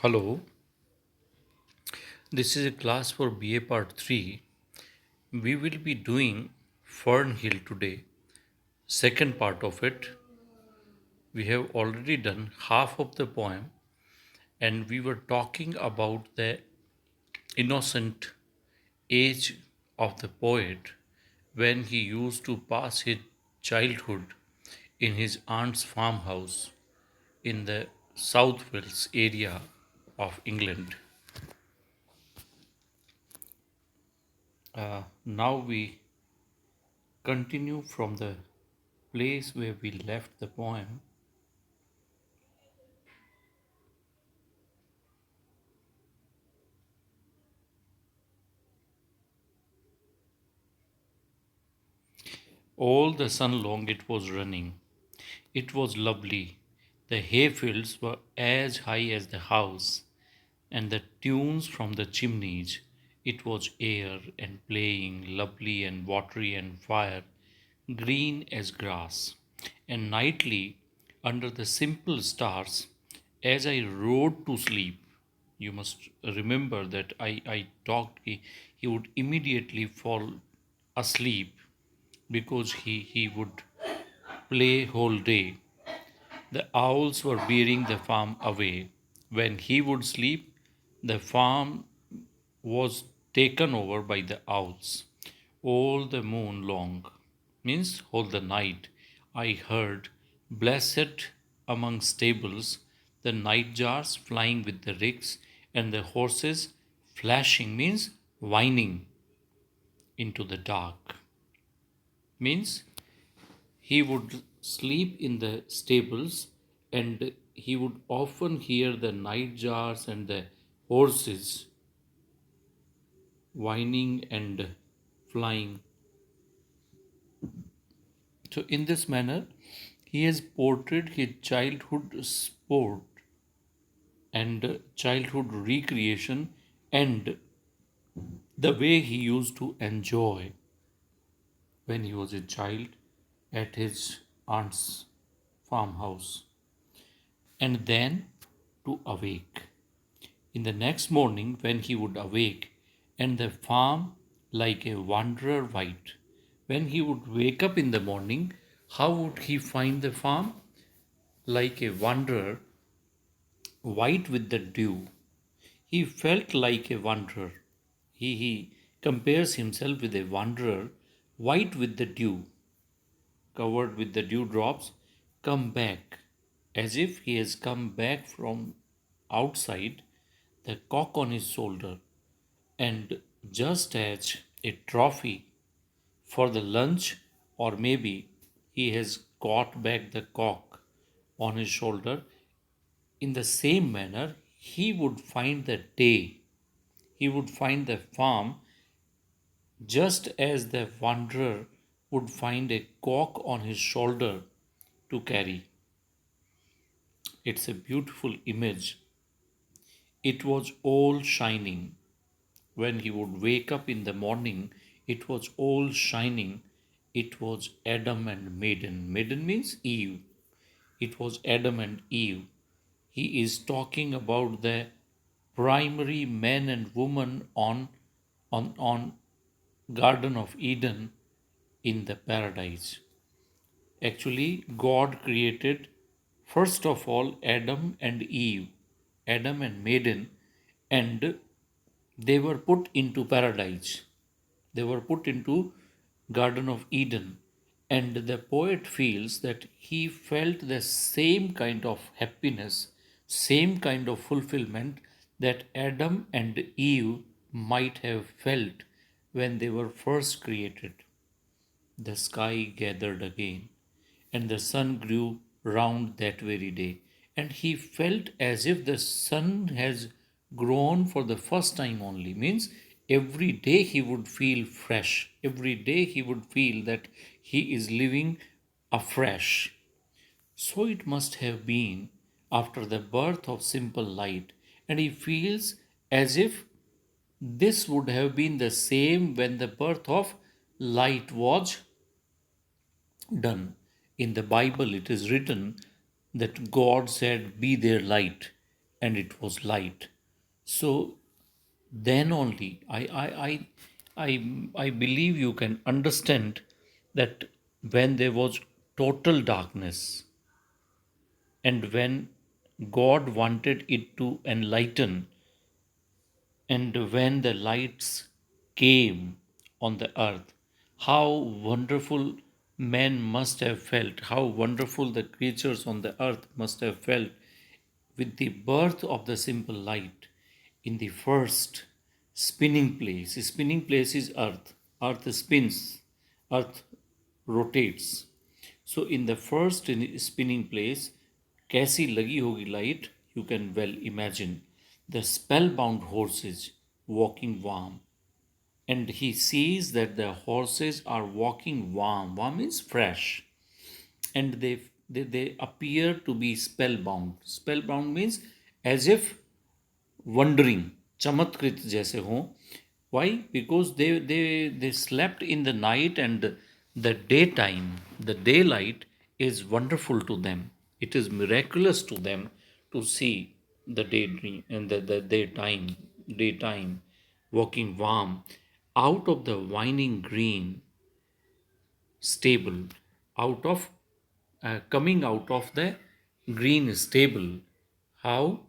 Hello, this is a class for BA Part 3. We will be doing Fern Hill today. Second part of it, we have already done half of the poem and we were talking about the innocent age of the poet when he used to pass his childhood in his aunt's farmhouse in the South Wales area of England. Now we continue from the place where we left the poem. All the sun long it was running. It was lovely. The hayfields were as high as the house, and the tunes from the chimneys. It was air and playing, lovely and watery and fire, green as grass. And nightly, under the simple stars, as I rode to sleep, you must remember that I talked, he would immediately fall asleep because he would play whole day. The owls were bearing the farm away. When he would sleep, the farm was taken over by the owls. All the moon long, means all the night, I heard, blessed among stables, the nightjars flying with the ricks, and the horses flashing, means whining into the dark. Means he would sleep in the stables and he would often hear the nightjars and the horses whining and flying. So, in this manner, he has portrayed his childhood sport and childhood recreation and the way he used to enjoy when he was a child at his aunt's farmhouse. And then to awake. In the next morning, when he would awake, and the farm like a wanderer white. When he would wake up in the morning, how would he find the farm? Like a wanderer, white with the dew. He felt like a wanderer. He compares himself with a wanderer, white with the dew, covered with the dewdrops, come back, as if he has come back from outside, the cock on his shoulder, and just as a trophy for the lunch, or maybe he has got back the cock on his shoulder, in the same manner, he would find the day, he would find the farm just as the wanderer would find a cock on his shoulder to carry. It's a beautiful image. It was all shining. When he would wake up in the morning, it was all shining. It was Adam and Maiden. Maiden means Eve. It was Adam and Eve. He is talking about the primary man and woman on Garden of Eden in the paradise. Actually, God created first of all Adam and Eve, Adam and Maiden, and they were put into paradise. They were put into Garden of Eden. And the poet feels that he felt the same kind of happiness, same kind of fulfillment that Adam and Eve might have felt when they were first created. The sky gathered again, and the sun grew round that very day. And he felt as if the sun has grown for the first time only. Means every day he would feel fresh. Every day he would feel that he is living afresh. So it must have been after the birth of simple light, and he feels as if this would have been the same when the birth of light was done. In the Bible, it is written that God said, "Be there light," and it was light. So then only I believe you can understand that when there was total darkness and when God wanted it to enlighten, and when the lights came on the earth, how wonderful men must have felt, how wonderful the creatures on the earth must have felt with the birth of the simple light in the first spinning place. Spinning place is earth. Earth spins, earth rotates. So in the first spinning place, कैसी लगी होगी light, you can well imagine. The spellbound horses walking warm, and he sees that the horses are walking warm. Warm means fresh, and they appear to be spellbound. Spellbound means as if wondering, चमत्कृत जैसे हों. Why? Because they slept in the night, and the daytime, the daylight is wonderful to them. It is miraculous to them to see the daydream and the daytime walking warm out of the winding green stable, out of coming out of the green stable. How?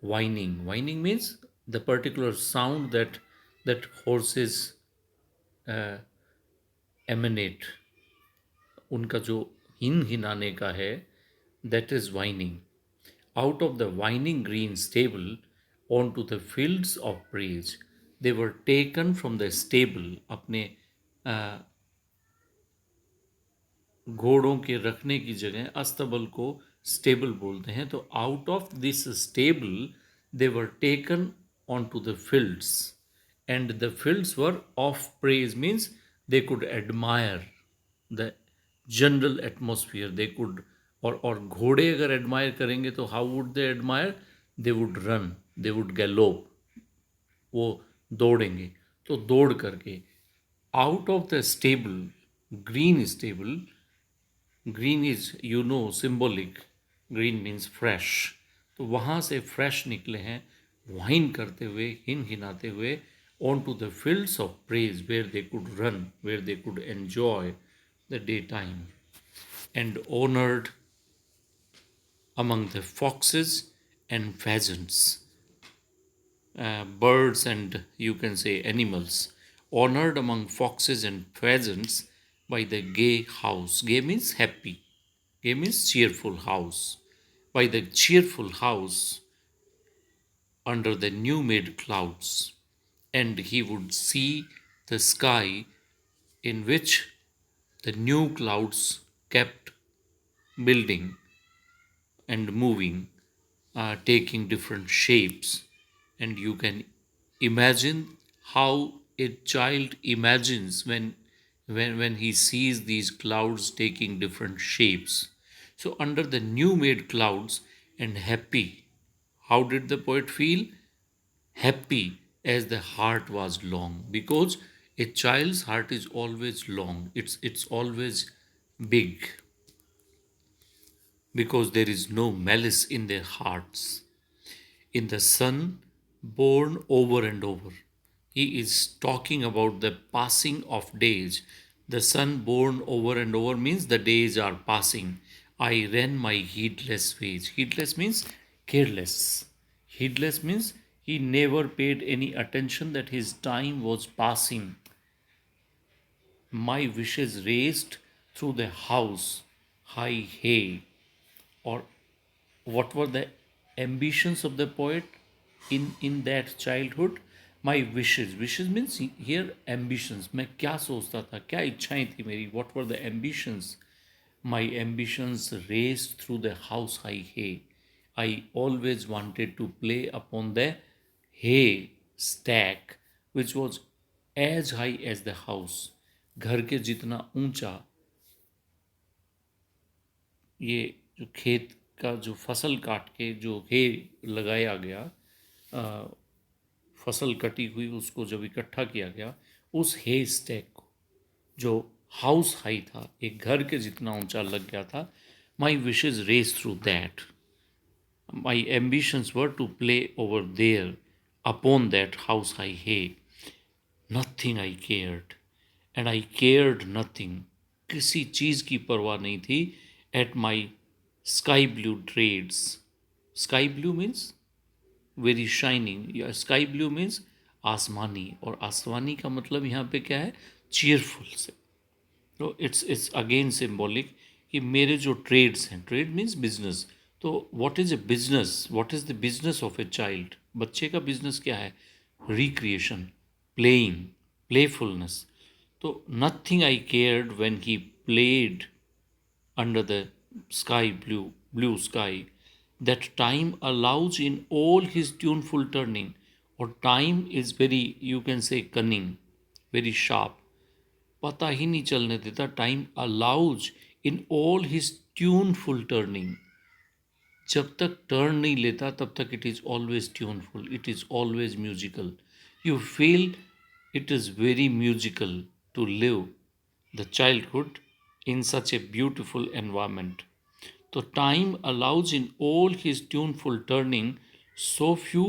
Whining means the particular sound that horses uh, emanate. उनका जो हिन हिनाने का है, that is whining. Out of the whining green stable onto the fields of praise. They were taken from the stable, अपने घोड़ों के रखने की जगह अस्तबल को स्टेबल बोलते हैं. तो out of this stable they were taken on to the fields, and the fields were of praise means they could admire the general atmosphere. They could, और घोड़े अगर एडमायर करेंगे तो how would they admire? They would run, they would gallop, वो दौड़ेंगे. तो दौड़ करके out of the stable, green stable, green is symbolic, green means fresh. तो वहाँ से फ्रेश निकले हैं, वाइन करते हुए, हिन हिनाते हुए, on to the fields of praise where they could run, where they could enjoy the day time, and honoured among the foxes and pheasants, birds and you can say animals, honored among foxes and pheasants by the gay house. Gay means happy, gay means cheerful house. By the cheerful house under the new made clouds, and he would see the sky in which the new clouds kept building and moving, taking different shapes. And you can imagine how a child imagines when he sees these clouds taking different shapes. So under the new made clouds and happy, how did the poet feel? Happy as the heart was long, because a child's heart is always long, it's always big, because there is no malice in their hearts. In the sun born over and over, he is talking about the passing of days. The sun born over and over means the days are passing. I ran my heedless ways. Heedless means careless. Heedless means he never paid any attention that his time was passing. My wishes raced through the house, high hay. Or what were the ambitions of the poet in that childhood? My wishes means here ambitions. मैं क्या सोचता था, क्या इच्छाएं थी मेरी? What were the ambitions? My ambitions raced through the house high hay. I always wanted to play upon the hay stack which was as high as the house. घर के जितना ऊंचा ये जो खेत का जो फसल काट के जो हे लगाया गया, फसल कटी हुई उसको जब इकट्ठा किया गया, उस हे स्टैक को जो हाउस हाई था, एक घर के जितना ऊंचा लग गया था. My wishes race through that. My ambitions were to play over there upon that house high hay. Nothing I cared, and I cared nothing. किसी चीज़ की परवाह नहीं थी at my sky blue trades. Sky blue means very shining. या sky blue means आसमानी, और आसमानी का मतलब यहाँ पे क्या है? cheerful से. तो इट्स अगेन सिम्बॉलिक कि मेरे जो ट्रेड्स हैं, ट्रेड मीन्स बिजनेस. तो what is a business? What is the business of a child? बच्चे का बिजनेस क्या है? Recreation, playing, playfulness. तो nothing I cared when he played under the blue sky, that time allows in all his tuneful turning. Or time is very, you can say, cunning, very sharp. पता ही नहीं चलने देता. Time allows in all his tuneful turning. जब तक turn नहीं लेता तब तक it is always tuneful, it is always musical. You feel it is very musical to live the childhood in such a beautiful environment. So time allows in all his tuneful turning so few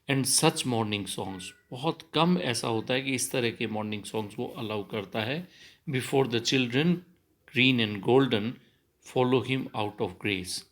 and such morning songs. बहुत कम ऐसा होता है कि इस तरह के morning songs वो allow करता है. Before the children green and golden follow him out of grace.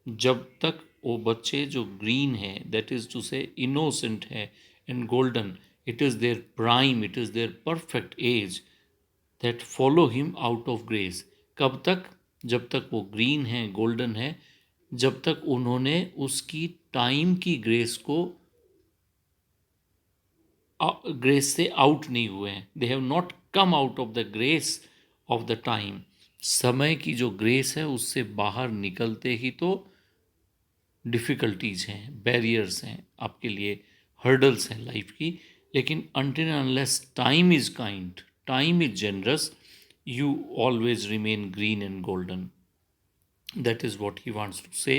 जब तक वो बच्चे जो ग्रीन है, that is to say innocent है, and golden, it is their prime, it is their perfect age, that follow him out of grace. कब तक? जब तक वो ग्रीन है, गोल्डन है, जब तक उन्होंने उसकी टाइम की ग्रेस को, ग्रेस से आउट नहीं हुए हैं. They have not come out of the grace of the time. समय की जो ग्रेस है उससे बाहर निकलते ही तो डिफ़िकल्टीज़ हैं, बैरियर्स हैं आपके लिए, हर्डल्स हैं लाइफ की. लेकिन until unless time is kind, time is generous, you always remain green and golden. That is what he wants to say,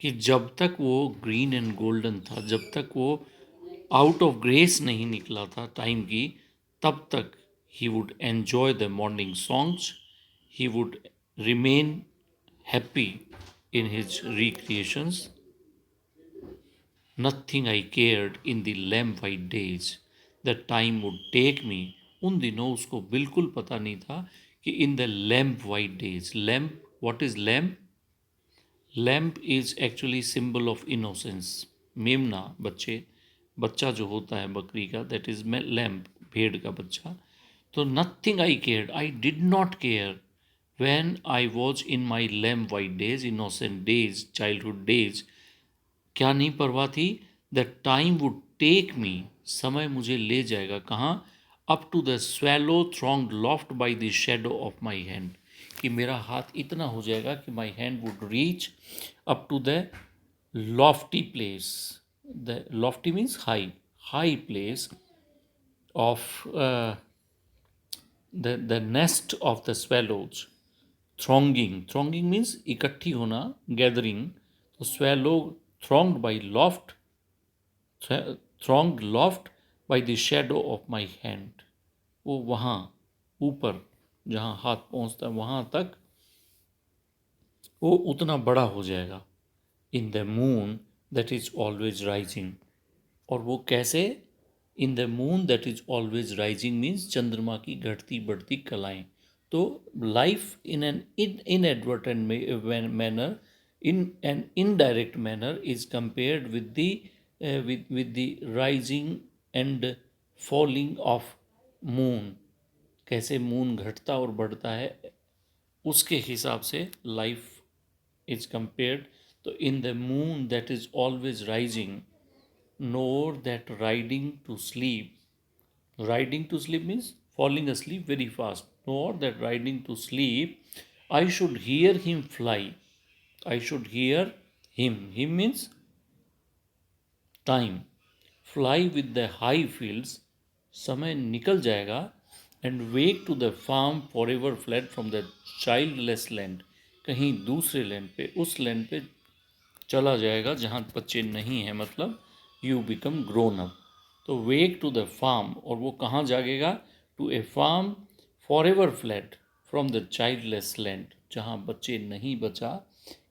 कि जब तक वो ग्रीन एंड गोल्डन था, जब तक वो आउट ऑफ ग्रेस नहीं निकला था टाइम की, तब तक he would enjoy the morning songs, he would remain happy in his recreations. Nothing I cared in the lamp white days that time would take me. उन दिनों उसको बिल्कुल पता नहीं था कि in the lamp white days. Lamp, what is lamp? Lamp is actually symbol of innocence. मेमना, बच्चा जो होता है बकरी का, दैट इज लैम्प, भेड़ का बच्चा. तो nothing I cared, I did not care when I was in my lamb white days, innocent days, childhood days. क्या नहीं परवाह थी? The time would take me, समय मुझे ले जाएगा कहाँ? Up to the swallow throng loft by the shadow of my hand. कि मेरा हाथ इतना हो जाएगा कि my hand would reach up to the lofty place. The lofty means high, high place of the nest of the swallows. Thronging means इकट्ठी होना, gathering. तो swallow thronged by loft, thronged loft by the shadow of my hand. वो वहाँ ऊपर जहाँ हाथ पहुँचता है वहाँ तक वो उतना बड़ा हो जाएगा. इन the moon that is always rising. और वो कैसे? इन the moon that is always rising means चंद्रमा की घटती बढ़ती कलाएं. तो life in an inadvertent manner, in an indirect manner, is compared with the rising and falling of moon. कैसे मून घटता और बढ़ता है, उसके हिसाब से लाइफ इज कंपेयर्ड. तो in the moon that is always rising, nor that riding to sleep means falling asleep very fast, nor that riding to sleep I should hear him fly. I should hear him. Him means time. Fly with the high fields. समय निकल जाएगा. And wake to the farm forever fled from the childless land. कहीं दूसरे land पे, उस land पे चला जाएगा जहाँ बच्चे नहीं हैं, मतलब you become grown up. तो wake to the farm, और वो कहाँ जागेगा? To a farm forever fled from the childless land. जहाँ बच्चे नहीं बचा.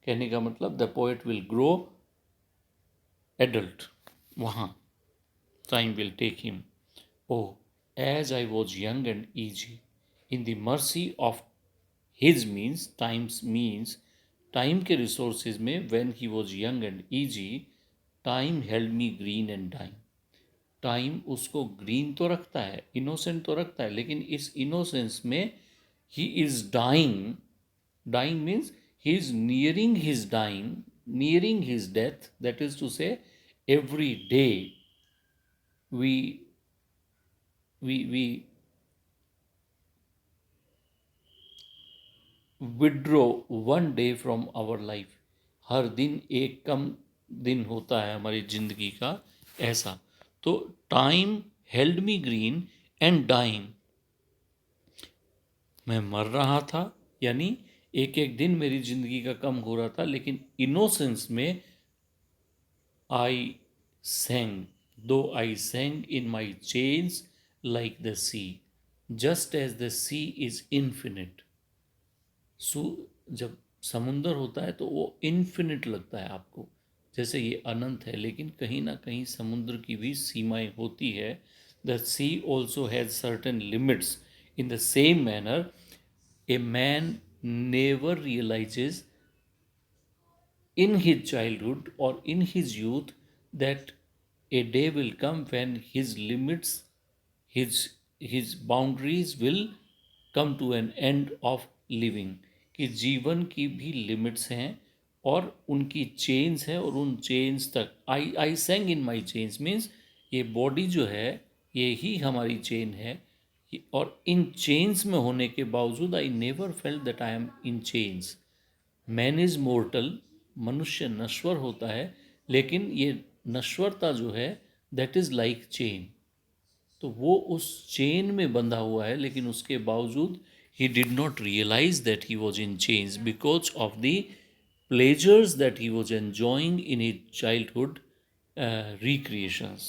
कहने का मतलब the poet will grow adult, वहाँ time will take him. Oh, as I was young and easy, in the mercy of his means time के resources में when he was young and easy, time held me green and dying. Time उसको green तो रखता है, innocent तो रखता है, लेकिन इस इनोसेंस में he is dying. Dying means he is nearing his dying, nearing his death. That is to say every day we we withdraw one day from our life. हर दिन एक कम दिन होता है हमारी जिंदगी का, ऐसा. तो time held me green and dying, मैं मर रहा था, यानी एक एक दिन मेरी जिंदगी का कम हो रहा था, लेकिन इनोसेंस में I sang, though I sang in my chains like the sea, just as the sea is infinite. So जब समुंदर होता है तो वो इन्फिनिट लगता है आपको, जैसे ये अनंत है, लेकिन कहीं ना कहीं समुद्र की भी सीमाएं होती है. The sea also has certain limits. In the same manner a man never realizes in his childhood or in his youth that a day will come when his limits, his boundaries will come to an end of living. कि जीवन की भी limits हैं और उनकी chains है, और उन चेन्स तक आई sang in my chains means ये बॉडी जो है ये ही हमारी चेन है. और इन चेन्स में होने के बावजूद I never felt that I am in chains. Man is mortar, मनुष्य नश्वर होता है, लेकिन ये नश्वरता जो है दैट इज़ लाइक चेन. तो वो उस चेन में बंधा हुआ है, लेकिन उसके बावजूद he did not realize that he was in chains because of the pleasures that he was enjoying in his childhood recreations.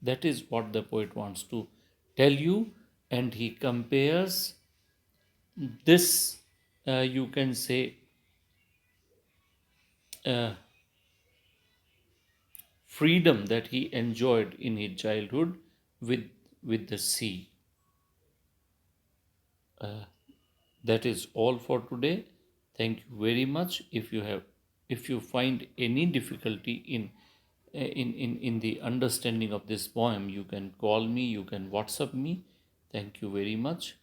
That is what the poet wants to tell you, and he compares this, you can say, uh, freedom that he enjoyed in his childhood with the sea. That is all for today. Thank you very much. If you find any difficulty in the understanding of this poem, you can call me, you can WhatsApp me. Thank you very much.